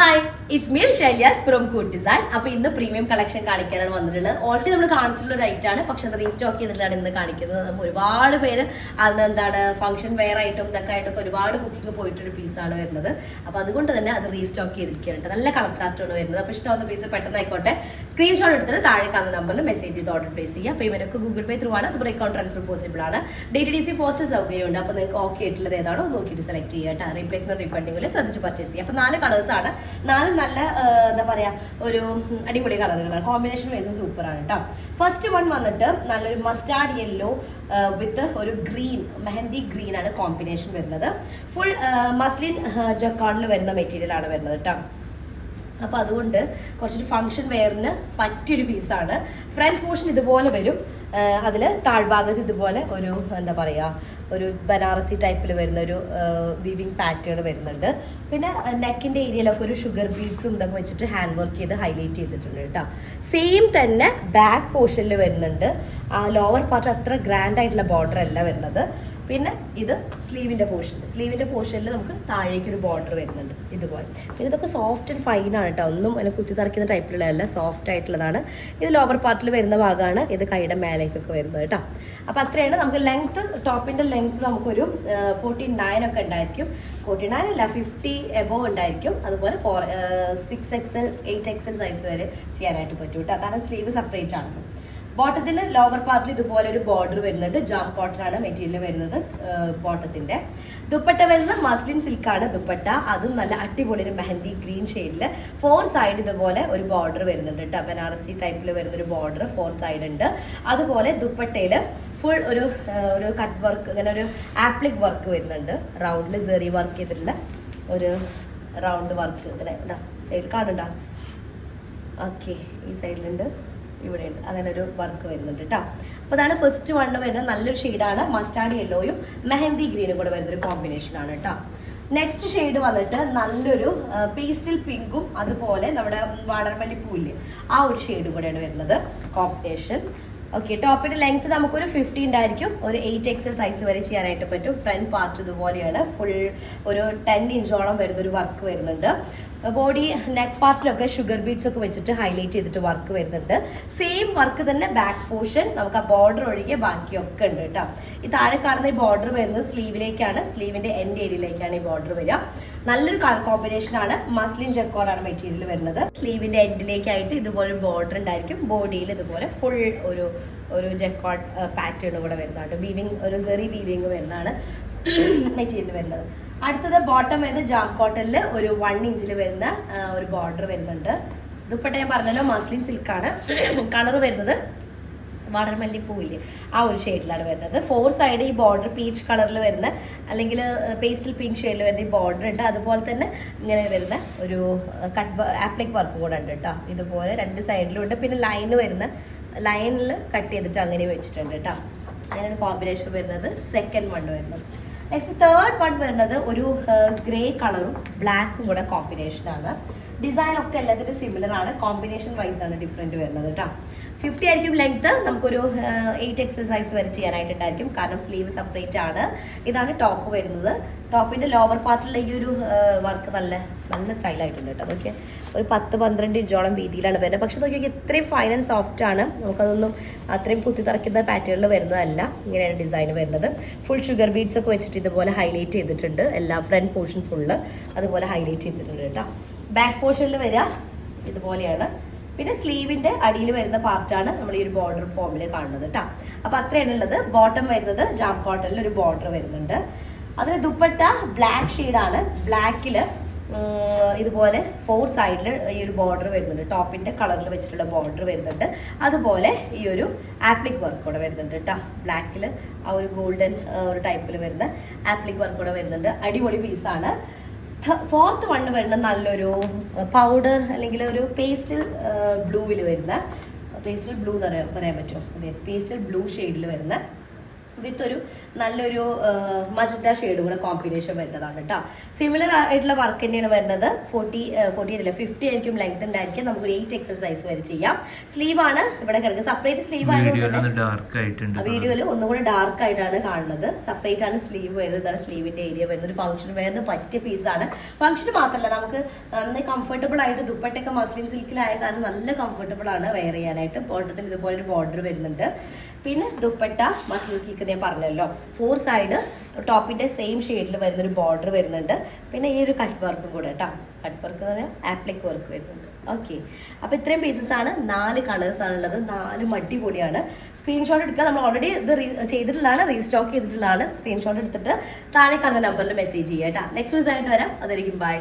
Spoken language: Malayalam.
ഹായ് ഇറ്റ്സ് മീ ഷൈലിയാസ് ഫ്രോം കൂട്ട് ഡിസൈൻ. അപ്പോൾ ഇന്ന് പ്രീമിയം കളക്ഷൻ കാണിക്കാനാണ് വന്നിട്ടുള്ളത്. ഓൾറെഡി നമ്മൾ കാണിച്ചിട്ടുള്ള ഒരു ഐറ്റം ആണ്, പക്ഷെ അത് റീസ്റ്റോക്ക് ചെയ്തിട്ടാണ് ഇന്ന് കാണിക്കുന്നത്. നമ്മൾ ഒരുപാട് പേര് അന്ന് ഫംഗ്ഷൻ വെയർ ആയിട്ടും ഇതൊക്കെ ആയിട്ടൊക്കെ ഒരുപാട് ബുക്കിംഗ് പോയിട്ടൊരു പീസാണ് വരുന്നത്. അപ്പോൾ അതുകൊണ്ട് തന്നെ അത് റീസ്റ്റോക്ക് ചെയ്തിരിക്കുകയാണ്. നല്ല കളർ ചാർട്ടാണ് വരുന്നത്. അപ്പോൾ ഇഷ്ടമാവുന്ന പീസ് പെട്ടെന്ന് ആയിക്കോട്ടെ സ്ക്രീൻഷോട്ട് എടുത്തിട്ട് താഴെ കാണുന്ന നമ്പറിൽ മെസ്സേജ് ചെയ്ത് ഓർഡർ പ്ലേസ് ചെയ്യുക. പേയ്മെന്റ് ഒക്കെ ഗൂഗിൾ പേ ത്രൂ ആണ്. അതുപോലെ അക്കൗണ്ട് ട്രാൻസ്ഫർ പോസിബിൾ ആണ്. DTDC പോസ്റ്റൽ സൗകര്യമുണ്ട്. അപ്പോൾ നിങ്ങൾക്ക് ഓക്കെ ആയിട്ടുള്ളത് ഏതാണോ നോക്കിയിട്ട് സെലക്ട് ചെയ്യുക കേട്ടോ. റീപ്ലേസ്മെന്റ് റീഫണ്ടിങ്ങിൽ ശ്രദ്ധിച്ച് പർച്ചേസ് ചെയ്യുക. അപ്പോൾ 4 കളേഴ്സാണ്. 4 നല്ല എന്താ പറയാ ഒരു അടിപൊളി കളറുകളാണ്. കോമ്പിനേഷൻ വൈസും സൂപ്പറാണ് കേട്ടോ. ഫസ്റ്റ് വൺ വന്നിട്ട് നല്ലൊരു മസ്റ്റാർഡ് യെല്ലോ വിത്ത് ഒരു ഗ്രീൻ മെഹന്തി ഗ്രീൻ ആണ് കോമ്പിനേഷൻ വരുന്നത്. ഫുൾ മസ്ലിൻ ജക്കാർഡിൽ വരുന്ന മെറ്റീരിയൽ ആണ് വരുന്നത് കേട്ടോ. അപ്പോൾ അതുകൊണ്ട് കുറച്ചൊരു ഫംഗ്ഷൻ വെയറിന് പറ്റിയൊരു പീസാണ്. ഫ്രണ്ട് പോർഷൻ ഇതുപോലെ വരും. അതിൽ താഴ്ഭാഗത്ത് ഇതുപോലെ ഒരു എന്താ പറയുക ഒരു ബനാറസി ടൈപ്പിൽ വരുന്ന ഒരു വീവിങ് പാറ്റേൺ വരുന്നുണ്ട്. പിന്നെ നെക്കിൻ്റെ ഏരിയയിലൊക്കെ ഒരു ഷുഗർ ബീഡ്സും ഇതൊക്കെ വെച്ചിട്ട് ഹാൻഡ് വർക്ക് ചെയ്ത് ഹൈലൈറ്റ് ചെയ്തിട്ടുണ്ട് കേട്ടോ. സെയിം തന്നെ ബാക്ക് പോർഷനിൽ വരുന്നുണ്ട്. ലോവർ പാർട്ട് അത്ര ഗ്രാൻഡ് ആയിട്ടുള്ള ബോർഡർ അല്ല വരുന്നത്. പിന്നെ ഇത് സ്ലീവിൻ്റെ പോർഷനിൽ നമുക്ക് താഴേക്കൊരു ബോർഡർ വരുന്നുണ്ട് ഇതുപോലെ. പിന്നെ ഇതൊക്കെ സോഫ്റ്റ് ആൻഡ് ഫൈൻ ആണ് കേട്ടോ. ഒന്നും അതിനെ കുത്തി തറയ്ക്കുന്ന ടൈപ്പിലുള്ളതല്ല, സോഫ്റ്റ് ആയിട്ടുള്ളതാണ്. ഇത് ലോവർ പാർട്ടിൽ വരുന്ന ഭാഗമാണ്. ഇത് കൈയുടെ മേലേക്കൊക്കെ വരുന്നത് കേട്ടോ. അപ്പോൾ അത്രയാണ്. നമുക്ക് ലെങ്ത്ത് ടോപ്പിൻ്റെ ലെങ്ത്ത് നമുക്കൊരു 49 ഒക്കെ ഉണ്ടായിരിക്കും. 49 അല്ല 50 എബോവ് ഉണ്ടായിരിക്കും. അതുപോലെ 6XL 8XL സൈസ് വരെ ചെയ്യാനായിട്ട് പറ്റും കേട്ടോ. കാരണം സ്ലീവ് സെപ്പറേറ്റ് ആണ്. ബോട്ടത്തിന് ലോവർ പാർട്ടിൽ ഇതുപോലെ ഒരു ബോർഡർ വരുന്നുണ്ട്. ജാം കോട്ടൺ ആണ് മെറ്റീരിയൽ വരുന്നത്. ബോട്ടത്തിന്റെ ദുപ്പട്ട വരുന്നത് മസ്ലിൻ സിൽക്കാണ് ദുപ്പട്ട. അതും നല്ല അടിപൊളി ഒരു മെഹന്തി ഗ്രീൻ ഷെയ്ഡിൽ 4 സൈഡ് ഇതുപോലെ ഒരു ബോർഡർ വരുന്നുണ്ട് കേട്ടോ. ബനാറസി ടൈപ്പിൽ വരുന്നൊരു ബോർഡർ 4 സൈഡ് ഉണ്ട്. അതുപോലെ ദുപ്പട്ടയിൽ ഫുൾ ഒരു കട്ട് വർക്ക്, അങ്ങനെ ഒരു ആപ്ലിക് വർക്ക് വരുന്നുണ്ട്. റൗണ്ടിൽ സെറി വർക്ക് ചെയ്തിട്ടുള്ള ഒരു റൗണ്ട് വർക്ക് ഇങ്ങനെ സൈഡിൽ കാണുന്നുണ്ടോ? ഓക്കെ, ഈ സൈഡിലുണ്ട്, ഇവിടെ ഉണ്ട്, അങ്ങനെ ഒരു വർക്ക് വരുന്നുണ്ട് കേട്ടോ. അപ്പോൾ അതാണ് ഫസ്റ്റ് വണ്ണ് വരുന്നത്. നല്ലൊരു ഷെയ്ഡാണ്. മസ്റ്റാർഡ് യെല്ലോയും മെഹന്തി ഗ്രീനും കൂടെ വരുന്നൊരു കോമ്പിനേഷൻ ആണ് കേട്ടോ. നെക്സ്റ്റ് ഷെയ്ഡ് വന്നിട്ട് നല്ലൊരു പേസ്റ്റൽ പിങ്കും അതുപോലെ നമ്മുടെ വാടർമല്ലിപ്പൂല്ലേ ആ ഒരു ഷെയ്ഡും കൂടെയാണ് വരുന്നത് കോമ്പിനേഷൻ. ഓക്കെ, ടോപ്പിന്റെ ലെങ്ത് നമുക്കൊരു 50 ഉണ്ടായിരിക്കും. ഒരു 8XL സൈസ് വരെ ചെയ്യാനായിട്ട് പറ്റും. ഫ്രണ്ട് പാർട്ട് ഇതുപോലെയാണ്. ഫുൾ ഒരു 10 ഇഞ്ചോളം വരുന്നൊരു വർക്ക് വരുന്നുണ്ട്. ബോഡി നെക്ക് പാർട്ടിലൊക്കെ ഷുഗർ ബീഡ്സ് ഒക്കെ വെച്ചിട്ട് ഹൈലൈറ്റ് ചെയ്തിട്ട് വർക്ക് വരുന്നുണ്ട്. സെയിം വർക്ക് തന്നെ ബാക്ക് പോർഷൻ നമുക്ക് ആ ബോർഡർ ഒഴികെ ബാക്കിയൊക്കെ ഉണ്ട് കേട്ടോ. ഈ താഴെ കാണുന്ന ഈ ബോർഡർ വരുന്നത് സ്ലീവിലേക്കാണ്. സ്ലീവിന്റെ എൻഡ് ഏരിയയിലേക്കാണ് ഈ ബോർഡർ വരിക. നല്ലൊരു കളർ കോമ്പിനേഷൻ ആണ്. മസ്ലിൻ ജക്കോർഡാണ് മെറ്റീരിയൽ വരുന്നത്. സ്ലീവിന്റെ എൻഡിലേക്കായിട്ട് ഇതുപോലെ ബോർഡർ ഉണ്ടായിരിക്കും. ബോഡിയിൽ ഇതുപോലെ ഫുൾ ഒരു ജക്കോർഡ് പാറ്റേൺ കൂടെ വരുന്നതാണ്. വീവിങ്, ഒരു സെറി വീവിങ് വരുന്നതാണ് മെറ്റീരിയൽ വരുന്നത്. അടുത്തത് ബോട്ടം വരുന്നത് ജാം കോട്ടണിൽ ഒരു 1 ഇഞ്ചിൽ വരുന്ന ഒരു ബോർഡർ വരുന്നുണ്ട്. ദുപ്പട്ട ഞാൻ പറഞ്ഞല്ലോ മസ്ലിൻ സിൽക്കാണ്. കളർ വരുന്നത് വാടർമല്ലിപ്പൂവില്ലേ ആ ഒരു ഷെയ്ഡിലാണ് വരുന്നത്. 4 സൈഡ് ഈ ബോർഡർ പീച്ച് കളറിൽ വരുന്ന അല്ലെങ്കിൽ പേസ്റ്റൽ പിങ്ക് ഷെയ്ഡിൽ വരുന്ന ഈ ബോർഡർ ഉണ്ട്. അതുപോലെ തന്നെ ഇങ്ങനെ വരുന്ന ഒരു ആപ്ലിക് വർക്ക് കൂടെ ഉണ്ട് കേട്ടോ. ഇതുപോലെ 2 സൈഡിലും ഉണ്ട്. പിന്നെ ലൈനിൽ കട്ട് ചെയ്തിട്ട് അങ്ങനെ വെച്ചിട്ടുണ്ട് കേട്ടോ. അങ്ങനെയാണ് കോമ്പിനേഷൻ വരുന്നത്. സെക്കൻഡ് വൺ വരുന്നത്. നെക്സ്റ്റ് തേർഡ് വൺ വരുന്നത് ഒരു ഗ്രേ കളറും ബ്ലാക്കും കൂടെ കോമ്പിനേഷനാണ്. ഡിസൈൻ ഒക്കെ എല്ലാത്തിനും സിമിലർ ആണ്. കോമ്പിനേഷൻ വൈസ് ആണ് ഡിഫറെൻറ്റ് വരുന്നത് കേട്ടോ. 50 ആയിരിക്കും ലെങ്ത്ത്. നമുക്കൊരു 8XL സൈസ് വരെ ചെയ്യാനായിട്ടുണ്ടായിരിക്കും. കാരണം സ്ലീവ് സെപ്പറേറ്റ് ആണ്. ഇതാണ് ടോപ്പ് വരുന്നത്. ടോപ്പിൻ്റെ ലോവർ പാർട്ടിലുള്ള ഈ ഒരു വർക്ക് നല്ല സ്റ്റൈലായിട്ടുണ്ട് കേട്ടോ. അതൊക്കെ ഒരു 10-12 ഇഞ്ചോളം വീതിയിലാണ് വരുന്നത്. പക്ഷെ നോക്കിയൊക്കെ ഇത്രയും ഫൈൻ ആൻഡ് സോഫ്റ്റ് ആണ്. നമുക്കതൊന്നും അത്രയും കുത്തി തറയ്ക്കുന്ന പാറ്റേണിൽ വരുന്നതല്ല. ഇങ്ങനെയാണ് ഡിസൈൻ വരുന്നത്. ഫുൾ ഷുഗർ ബീഡ്സ് ഒക്കെ വെച്ചിട്ട് ഇതുപോലെ ഹൈലൈറ്റ് ചെയ്തിട്ടുണ്ട്. എല്ലാ ഫ്രണ്ട് പോർഷൻ ഫുള്ള് അതുപോലെ ഹൈലൈറ്റ് ചെയ്തിട്ടുണ്ട് കേട്ടോ. ബാക്ക് പോർഷനിൽ വരിക ഇതുപോലെയാണ്. പിന്നെ സ്ലീവിന്റെ അടിയിൽ വരുന്ന പാർട്ടാണ് നമ്മൾ ഈ ഒരു ബോർഡർ ഫോമിൽ കാണുന്നത് കേട്ടോ. അപ്പൊ അത്രയാണ് ഉള്ളത്. ബോട്ടം വരുന്നത് ജാം കോട്ടണിൽ ഒരു ബോർഡർ വരുന്നുണ്ട്. അതിന് ദുപ്പട്ട ബ്ലാക്ക് ഷെയ്ഡാണ്. ബ്ലാക്കില് ഇതുപോലെ 4 സൈഡിൽ ഈ ഒരു ബോർഡർ വരുന്നുണ്ട്. ടോപ്പിന്റെ കളറിൽ വെച്ചിട്ടുള്ള ബോർഡർ വരുന്നുണ്ട്. അതുപോലെ ഈ ഒരു ആപ്ലിക് വർക്ക് കൂടെ വരുന്നുണ്ട് കേട്ടോ. ബ്ലാക്കിൽ ആ ഒരു ഗോൾഡൻ ഒരു ടൈപ്പിൽ വരുന്ന ആപ്ലിക് വർക്ക് കൂടെ വരുന്നുണ്ട്. അടിപൊളി പീസാണ്. ഫോർത്ത് വണ്ണ് വരുന്ന നല്ലൊരു പൗഡർ അല്ലെങ്കിൽ ഒരു പേസ്റ്റൽ ബ്ലൂവിൽ വരുന്ന, പേസ്റ്റൽ ബ്ലൂ എന്ന് പറയാൻ പറ്റുമോ? അതെ, പേസ്റ്റൽ ബ്ലൂ ഷെയ്ഡിൽ വരുന്ന വിത്ത് ഒരു നല്ലൊരു മജന്ത ഷെയ്ഡും കൂടെ കോമ്പിനേഷൻ വരുന്നതാണ് കേട്ടോ. സിമിലർ ആയിട്ടുള്ള വർക്ക് തന്നെയാണ് വരുന്നത്. 50 ആയിരിക്കും ലെങ്ത് ഉണ്ടായിരിക്കും. നമുക്ക് 8 XL സൈസ് വരെ ചെയ്യാം. സ്ലീവ് ആണ് ഇവിടെ കിടക്കുന്നത്, സെപ്പറേറ്റ് സ്ലീവ് ആയതുകൊണ്ട് വീഡിയോയിൽ ഒന്നുകൂടെ ഡാർക്ക് ആയിട്ടാണ് കാണുന്നത്. സെപ്പറേറ്റ് ആണ് സ്ലീവ് വരുന്നത്. ഇതാണ് സ്ലീവിന്റെ ഏരിയ വരുന്നത്. ഫംഗ്ഷൻ വേറെ പറ്റിയ പീസാണ്. ഫംഗ്ഷൻ മാത്രമല്ല, നമുക്ക് നന്നായി കംഫർട്ടബിൾ ആയിട്ട് ദുപ്പട്ടയൊക്കെ മസ്ലിൻ സിൽക്കിലായ കാരണം നല്ല കംഫർട്ടബിൾ ആണ് വെയർ ചെയ്യാനായിട്ട്. ബോട്ടത്തിന് ഇതുപോലെ ഒരു ബോർഡർ വരുന്നുണ്ട്. പിന്നെ ദുപ്പട്ട മസ്ലിൻ സിൽക്ക് ഞാൻ പറഞ്ഞല്ലോ, 4 സൈഡ് ടോപ്പിന്റെ സെയിം ഷെയ്ഡിൽ വരുന്നൊരു ബോർഡർ വരുന്നുണ്ട്. പിന്നെ ഈ ഒരു കട്ട് വർക്കും കൂടെ കേട്ടോ. കട്ട് വർക്ക് എന്ന് പറഞ്ഞാൽ ആപ്ലിക് വർക്ക് വരുന്നുണ്ട്. ഓക്കെ, അപ്പോൾ ഇത്രയും പീസസ് ആണ്. 4 കളേഴ്സ് ആണുള്ളത്. 4 അടിപൊളിയാണ്. സ്ക്രീൻഷോട്ട് എടുക്കുക. നമ്മൾ ഓൾറെഡി ഇത് ചെയ്തിട്ടുള്ളതാണ്, റീസ്റ്റോക്ക് ചെയ്തിട്ടുള്ളതാണ്. സ്ക്രീൻഷോട്ട് എടുത്തിട്ട് താഴെ കാണുന്ന നമ്പറിൽ മെസ്സേജ് ചെയ്യുക കേട്ടോ. നെക്സ്റ്റ് ദിവസം ആയിട്ട് വരാം. അതായിരിക്കും ബൈ.